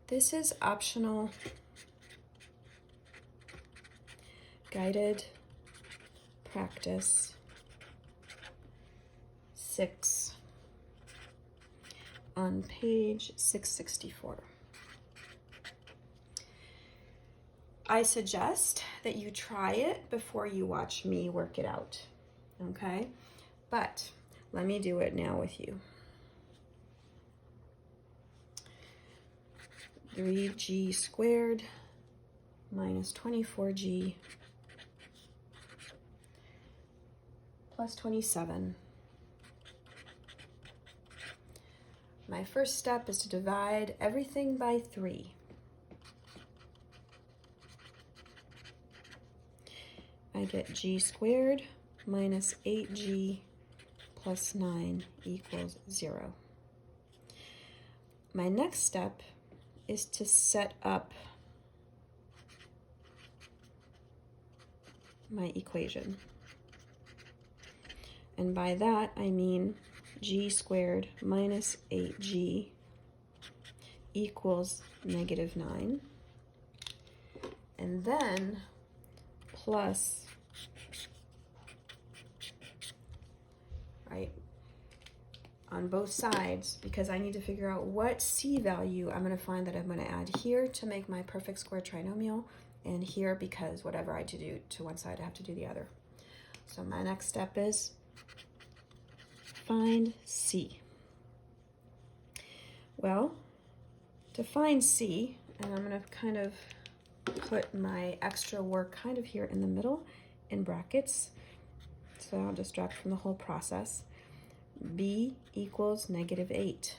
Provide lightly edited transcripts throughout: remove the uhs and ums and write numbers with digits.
This is optional guided practice 6 on page 664. I suggest that you try it before you watch me work it out, okay? But let me do it now with you. 3g squared minus 24g plus 27. My first step is to divide everything by 3. I get g squared minus 8g plus 9 equals 0. My next step is to set up my equation. And by that, I mean g squared minus 8g equals negative 9. And then plus, right, on both sides, because I need to figure out what c value I'm going to find that I'm going to add here to make my perfect square trinomial, and here because whatever I do to one side, I have to do the other. So my next step is find c. Well, to find c, and I'm going to kind of put my extra work kind of here in the middle in brackets, so I'll distract from the whole process. B equals negative 8.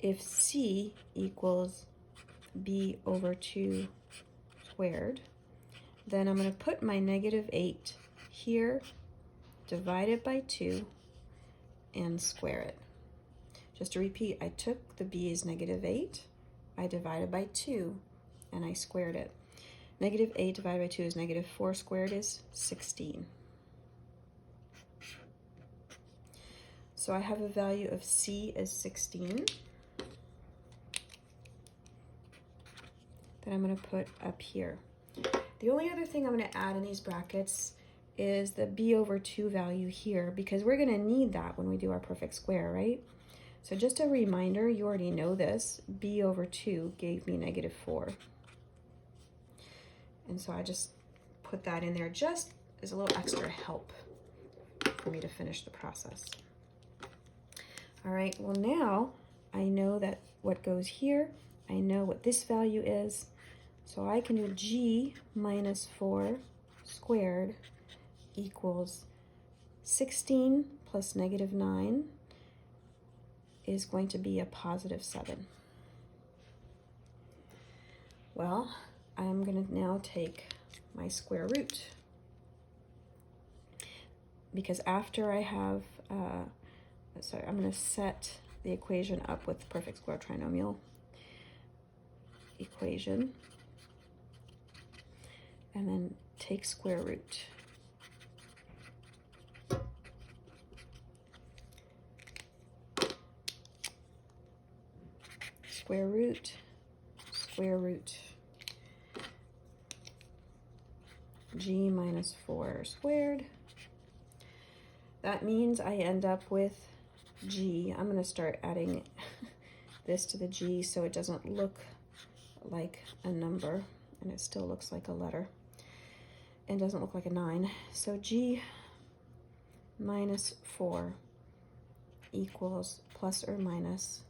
If c equals b over 2 squared, then I'm going to put my negative 8 here, divide it by 2, and square it. Just to repeat, I took the b is negative 8, I divided by 2, and I squared it. Negative 8 divided by 2 is negative 4 squared is 16. So I have a value of c as 16 that I'm going to put up here. The only other thing I'm going to add in these brackets is the b over 2 value here, because we're going to need that when we do our perfect square, right? So just a reminder, you already know this, b over 2 gave me negative 4. And so I just put that in there just as a little extra help for me to finish the process. All right, well now I know that what goes here, I know what this value is, so I can do g minus 4 squared equals 16 plus negative 9 is going to be a positive 7. Well, I'm going to now take my square root, because after I have, I'm going to set the equation up with perfect square trinomial equation, and then take square root. Square root, square root. G minus 4 squared. That means I end up with g. I'm going to start adding this to the g so it doesn't look like a number, and it still looks like a letter, and doesn't look like a 9. So g minus 4 equals plus or minus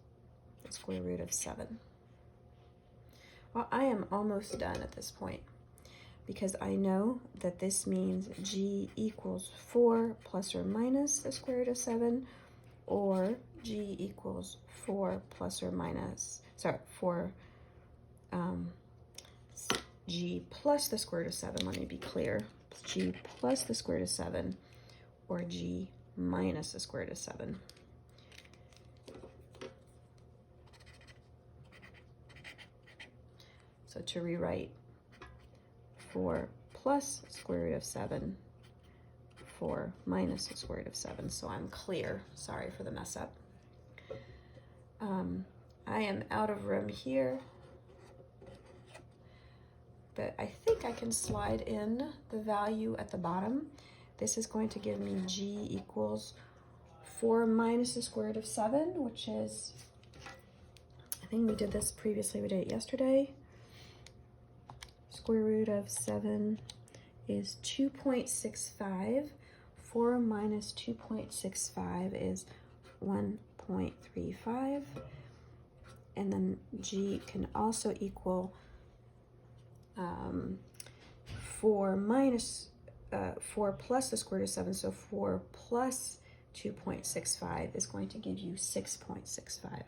the square root of 7. Well, I am almost done at this point, because I know that this means g equals 4 plus or minus the square root of 7, or g equals 4 plus or minus, g plus the square root of 7, let me be clear, g plus the square root of 7, or g minus the square root of 7. So to rewrite, 4 plus square root of 7, 4 minus the square root of 7, so I'm clear. Sorry for the mess up. I am out of room here, but I think I can slide in the value at the bottom. This is going to give me g equals 4 minus the square root of 7, which is, I think we did this previously, we did it yesterday. Square root of 7 is 2.65. 4 minus 2.65 is 1.35. And then g can also equal 4 plus the square root of 7. So 4 plus 2.65 is going to give you 6.65.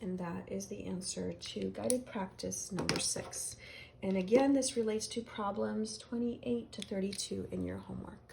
And that is the answer to guided practice number 6. And again, this relates to problems 28 to 32 in your homework.